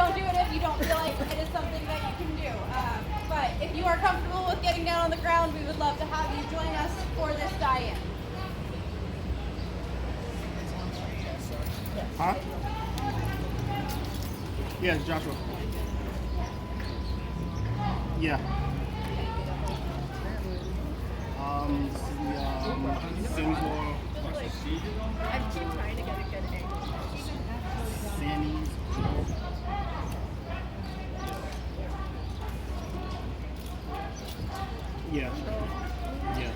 don't do it if you don't feel like it is something that you can do. But if you are comfortable with getting down on the ground, we would love to have you join us for this die-in. Huh? Yes, Joshua. Yeah. Sammy's Law. I keep trying to get a good angle. Sammy's Law. Yeah. Yeah.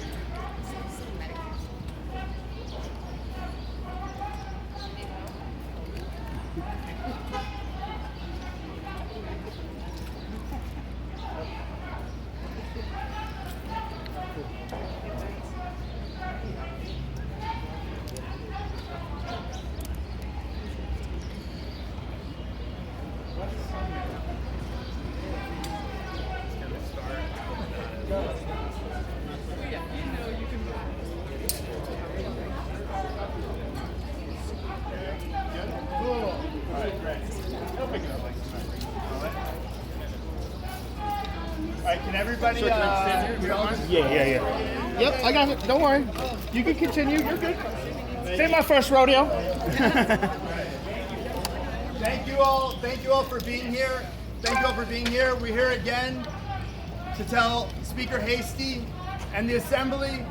Alright, can everybody Yeah. Yep, I got it. Don't worry. You can continue. You're good. This ain't my first rodeo. Thank you all for being here. Thank you all for being here. We're here again to tell Speaker Heastie and the Assembly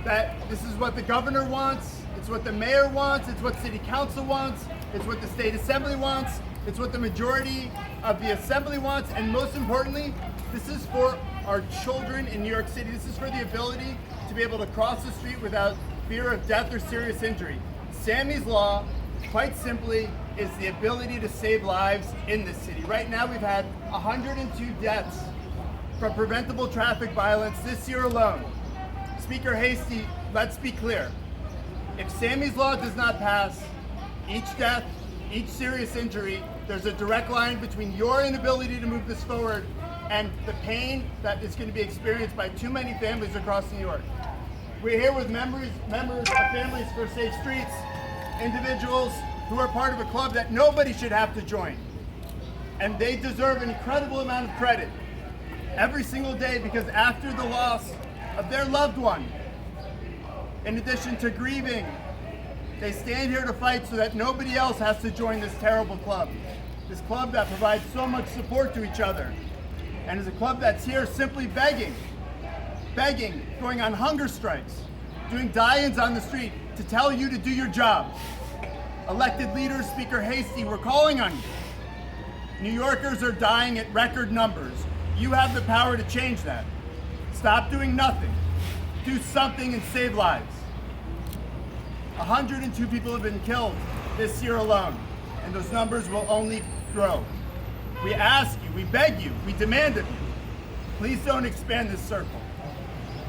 that this is what the governor wants, it's what the mayor wants, it's what city council wants, it's what the state assembly wants, it's what the majority of the assembly wants, and most importantly, this is for our children in New York City. This is for the ability to be able to cross the street without fear of death or serious injury. Sammy's Law, quite simply, is the ability to save lives in this city. Right now we've had 102 deaths from preventable traffic violence this year alone. Speaker Heastie, let's be clear. If Sammy's Law does not pass, each death, each serious injury, there's a direct line between your inability to move this forward and the pain that is going to be experienced by too many families across New York. We're here with members of Families for Safe Streets, individuals who are part of a club that nobody should have to join. And they deserve an incredible amount of credit every single day, because after the loss of their loved one, in addition to grieving, they stand here to fight so that nobody else has to join this terrible club. This club that provides so much support to each other, and is a club that's here simply begging, going on hunger strikes, doing die-ins on the street to tell you to do your job. Elected leaders, Speaker Heastie, we're calling on you. New Yorkers are dying at record numbers. You have the power to change that. Stop doing nothing. Do something and save lives. 102 people have been killed this year alone, and those numbers will only grow. We ask you, we beg you, we demand of you, please don't expand this circle.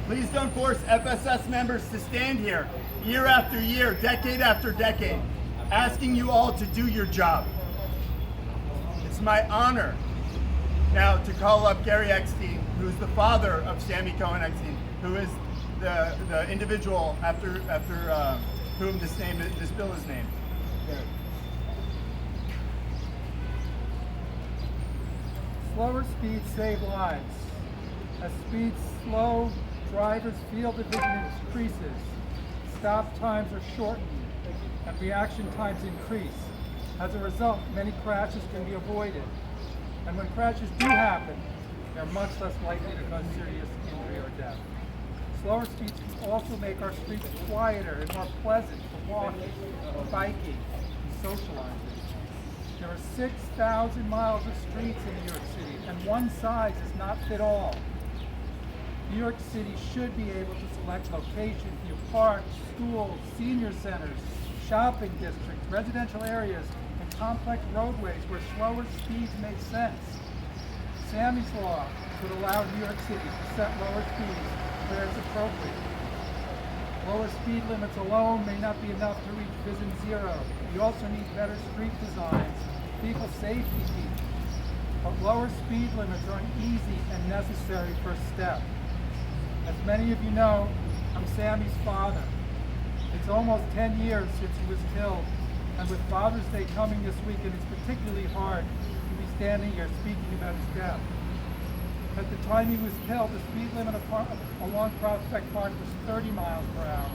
Please don't force FSS members to stand here year after year, decade after decade, asking you all to do your job. It's my honor now to call up Gary Eckstein, who's the father of Sammy Cohen Eckstein, who is the individual after whom this bill is named. Gary. Slower speeds save lives. As speeds slow, drivers' field of vision increases, stop times are shortened, and reaction times increase. As a result, many crashes can be avoided. And when crashes do happen, they're much less likely to cause serious injury or death. Slower speeds can also make our streets quieter and more pleasant for walking, biking, and socializing. There are 6,000 miles of streets in New York City, and one size does not fit all. New York City should be able to select locations near parks, schools, senior centers, shopping districts, residential areas, and complex roadways where slower speeds make sense. Sammy's Law would allow New York City to set lower speeds where it's appropriate. Lower speed limits alone may not be enough to reach Vision Zero. We also need better street designs, vehicle safety features. But lower speed limits are an easy and necessary first step. As many of you know, I'm Sammy's father. It's almost 10 years since he was killed, and with Father's Day coming this weekend, it's particularly hard to be standing here speaking about his death. At the time he was killed, the speed limit along Prospect Park was 30 miles per hour.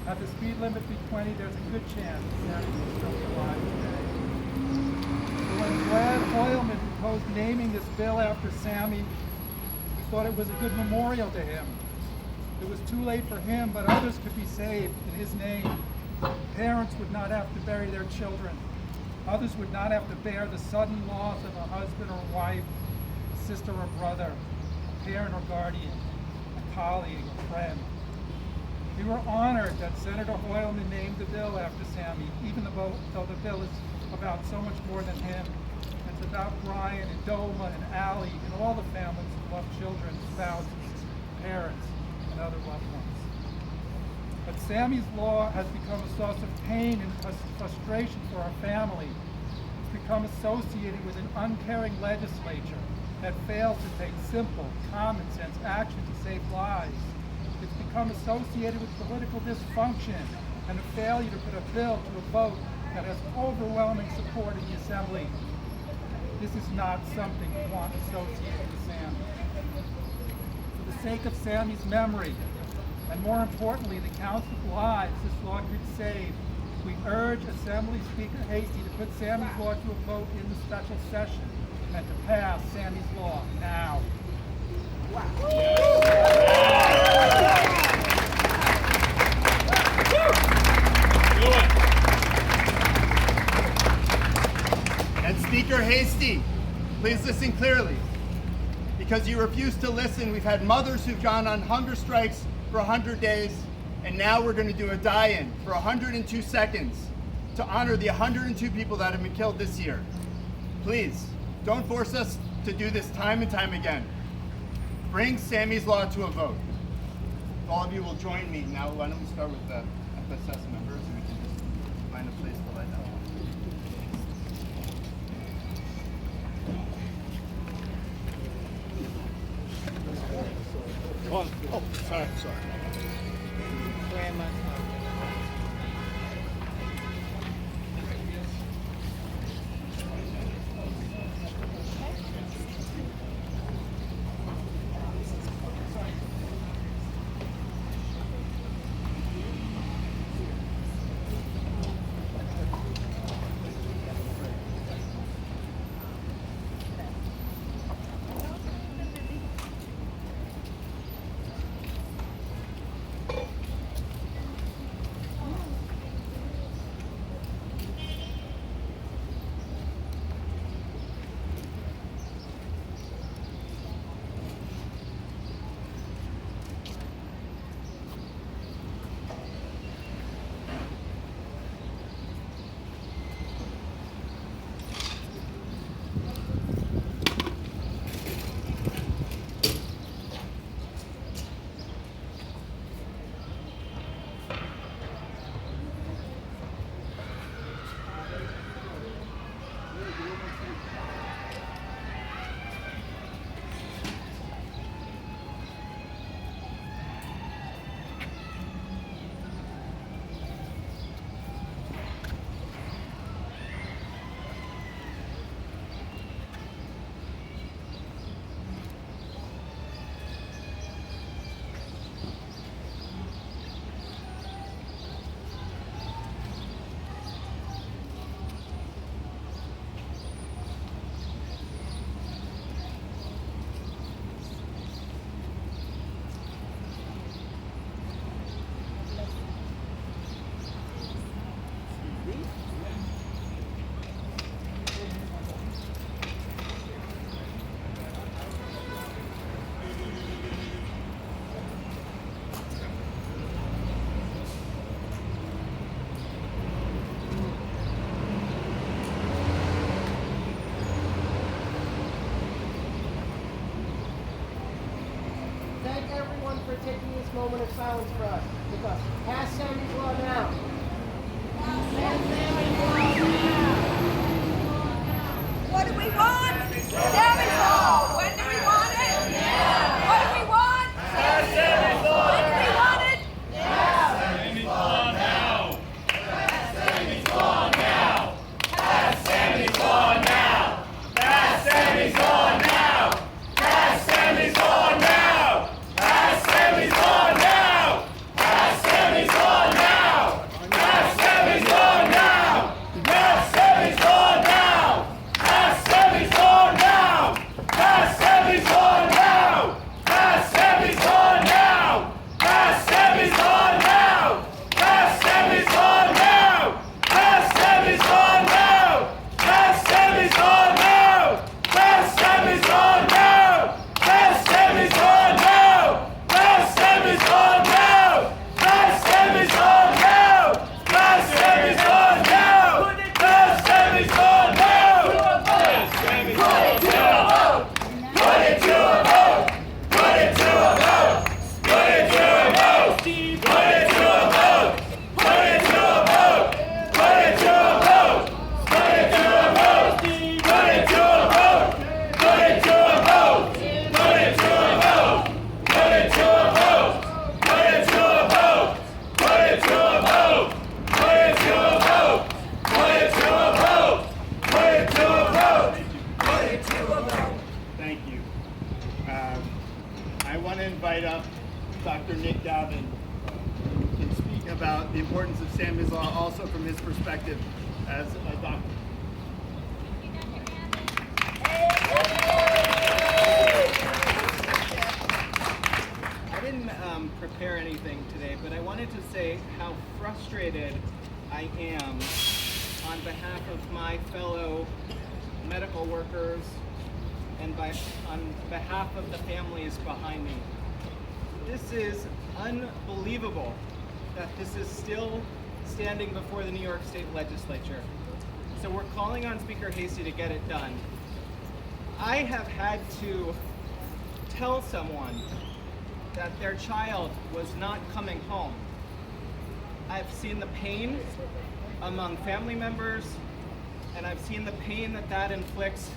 Had the speed limit be 20, there's a good chance Sammy would still be alive today. So when Brad Hoylman proposed naming this bill after Sammy, we thought it was a good memorial to him. It was too late for him, but others could be saved in his name. Parents would not have to bury their children. Others would not have to bear the sudden loss of a husband or wife, a sister or brother, a parent or guardian, a colleague or friend. We were honored that Senator Hoylman named the bill after Sammy, even though the bill is about so much more than him. It's about Brian and Doma and Allie and all the families who love children, spouses, parents, and other loved ones. But Sammy's law has become a source of pain and frustration for our family. It's become associated with an uncaring legislature that fails to take simple, common sense action to save lives. It's become associated with political dysfunction and a failure to put a bill to a vote that has overwhelming support in the Assembly. This is not something we want associated with Sammy. For the sake of Sammy's memory, and more importantly, the countless lives this law could save, we urge Assembly Speaker Heastie to put Sammy's law to a vote in the special session and to pass Sammy's law now. And Speaker Heastie, please listen clearly. Because you refuse to listen, we've had mothers who've gone on hunger strikes for 100 days, and now we're going to do a die-in for 102 seconds to honor the 102 people that have been killed this year. Please, don't force us to do this time and time again. Bring Sammy's law to a vote. If all of you will join me now, why don't we start with the FSS members, and we can just find a place to light that one. Oh, sorry. Thank everyone for taking this moment of silence for us. With us. Pass Sammy's law now. What do we want? Sammy's law. When do we want it? Now. What do we want? Sammy's law. When do we want it? Now. Sammy's law now. Sammy's law now. Sammy's law now. Dr. Nick Gavin can speak about the importance of Sammy's Law also from his perspective as a doctor. I didn't prepare anything today, but I wanted to say how frustrated I am on behalf of my fellow medical workers and on behalf of the families behind me. This is unbelievable that this is still standing before the New York State Legislature. So we're calling on Speaker Heastie to get it done. I have had to tell someone that their child was not coming home. I've seen the pain among family members, and I've seen the pain that that inflicts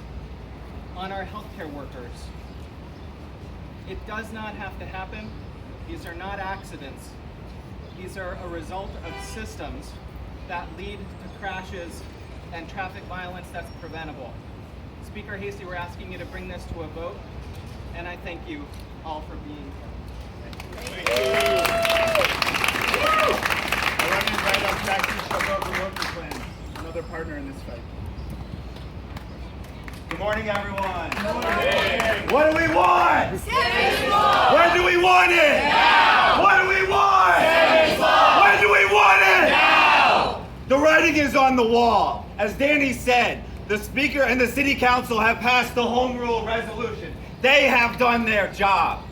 on our healthcare workers. It does not have to happen. These are not accidents. These are a result of systems that lead to crashes and traffic violence that's preventable. Speaker Heastie, we're asking you to bring this to a vote, and I thank you all for being here. Thank you. I want to invite up Jackie Shogo from Local Plan, another partner in this fight. Good morning, everyone. Good morning. What do we want? Sammy's Law! When do we want it? Now! What do we want? Sammy's Law! When do we want it? Now! The writing is on the wall. As Danny said, the Speaker and the City Council have passed the Home Rule resolution. They have done their job.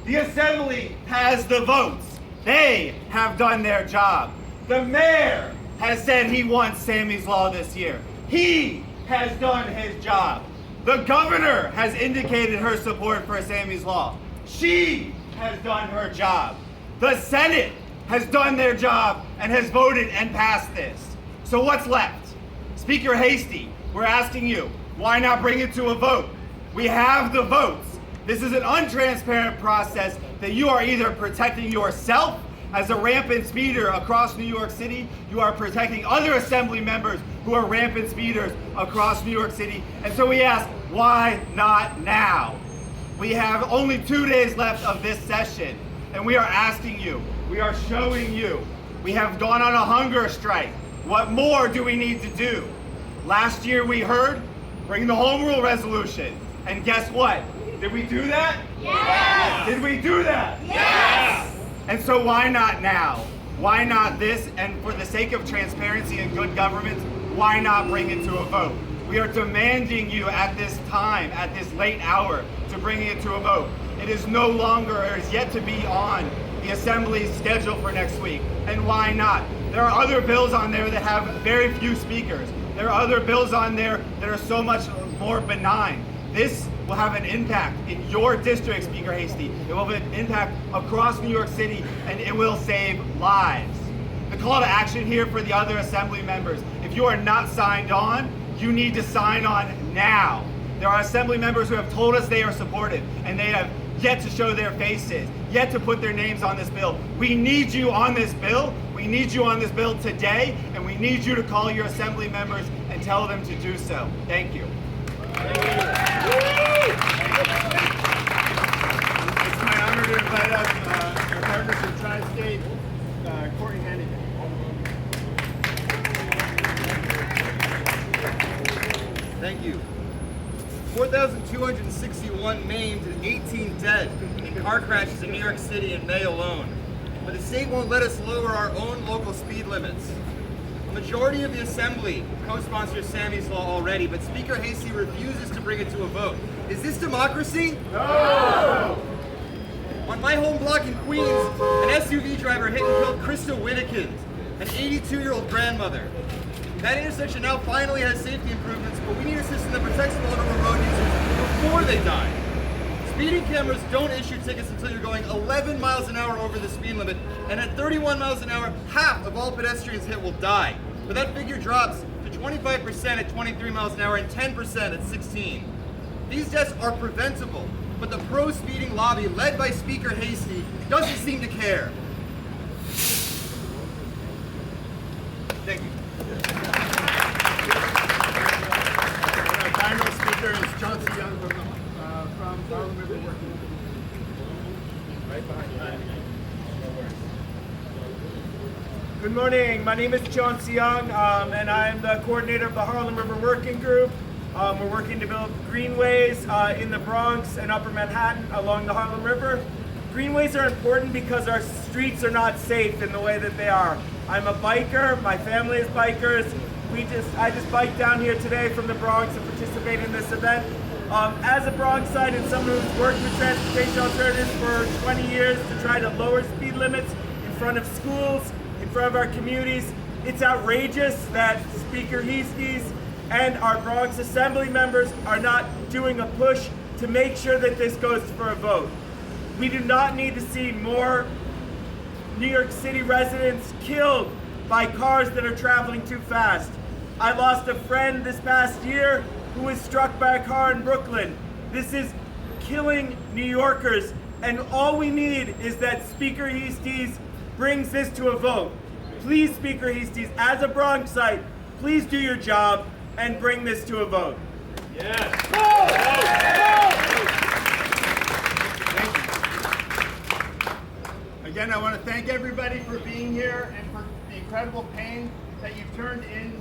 The Assembly has the votes. They have done their job. The Mayor has said he wants Sammy's Law this year. He has done his job. The Governor has indicated her support for Sammy's Law. She has done her job. The Senate has done their job and has voted and passed this. So what's left? Speaker Heastie, we're asking you, why not bring it to a vote? We have the votes. This is an untransparent process that you are either protecting yourself as a rampant speeder across New York City, you are protecting other Assembly members who are rampant speeders across New York City. And so we ask, why not now? We have only 2 days left of this session, and we are asking you, we are showing you, we have gone on a hunger strike. What more do we need to do? Last year we heard, bring the Home Rule resolution. And guess what? Did we do that? Yes! Did we do that? Yes! And so why not now? Why not this? And for the sake of transparency and good government, why not bring it to a vote? We are demanding you at this time, at this late hour, to bring it to a vote. It is no longer, or is yet to be on the Assembly's schedule for next week. And why not? There are other bills on there that have very few speakers. There are other bills on there that are so much more benign. This will have an impact in your district, Speaker Heastie. It will have an impact across New York City, and it will save lives. The call to action here for the other Assembly members, if you are not signed on, you need to sign on now. There are Assembly members who have told us they are supportive, and they have yet to show their faces, yet to put their names on this bill. We need you on this bill. We need you on this bill today, and we need you to call your Assembly members and tell them to do so. Thank you. It's my honor to invite up our partners from Tri-State, Courtney Hannigan. Thank you. 4,261 maimed and 18 dead in car crashes in New York City in May alone. But the state won't let us lower our own local speed limits. A majority of the Assembly co-sponsors Sammy's Law already, but Speaker Heastie refuses to bring it to a vote. Is this democracy? No! On my home block in Queens, an SUV driver hit and killed Krista Whittekins, an 82-year-old grandmother. That intersection now finally has safety improvements, but we need a system that protects vulnerable road users before they die. Speeding cameras don't issue tickets until you're going 11 miles an hour over the speed limit, and at 31 miles an hour, half of all pedestrians hit will die. But that figure drops to 25% at 23 miles an hour and 10% at 16. These deaths are preventable, but the pro-speeding lobby, led by Speaker Heastie, doesn't seem to care. Thank you. Our final speaker is Chauncey Young from Parliament Working. Right behind you. Good morning. My name is John Seong, and I'm the coordinator of the Harlem River Working Group. We're working to build greenways in the Bronx and Upper Manhattan along the Harlem River. Greenways are important because our streets are not safe in the way that they are. I'm a biker. My family is bikers. I just biked down here today from the Bronx to participate in this event. As a Bronxite and someone who's worked with transportation alternatives for 20 years to try to lower speed limits in front of schools, in front of our communities, it's outrageous that Speaker Heastie and our Bronx Assembly members are not doing a push to make sure that this goes for a vote. We do not need to see more New York City residents killed by cars that are traveling too fast. I lost a friend this past year who was struck by a car in Brooklyn. This is killing New Yorkers, and all we need is that Speaker Heastie brings this to a vote. Please, Speaker Heastie, as a Bronxite, please do your job and bring this to a vote. Yes. Again, I want to thank everybody for being here and for the incredible pain that you've turned into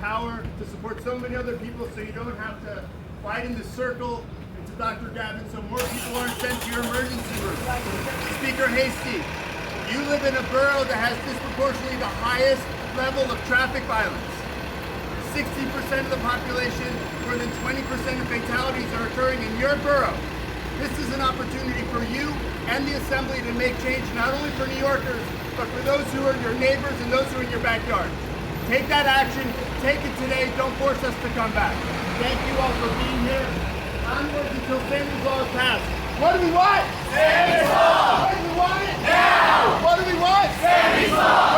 power to support so many other people so you don't have to fight in the circle and to Dr. Gavin so more people aren't sent to your emergency room. Speaker Heastie, you live in a borough that has disproportionately the highest level of traffic violence. 60% of the population, more than 20% of fatalities are occurring in your borough. This is an opportunity for you and the Assembly to make change not only for New Yorkers, but for those who are your neighbors and those who are in your backyard. Take that action, take it today, don't force us to come back. Thank you all for being here. Onwards until Sammy's Law is passed. What do we want? Sammy's Law! What do we want? Now! What do we want? Sammy's Law!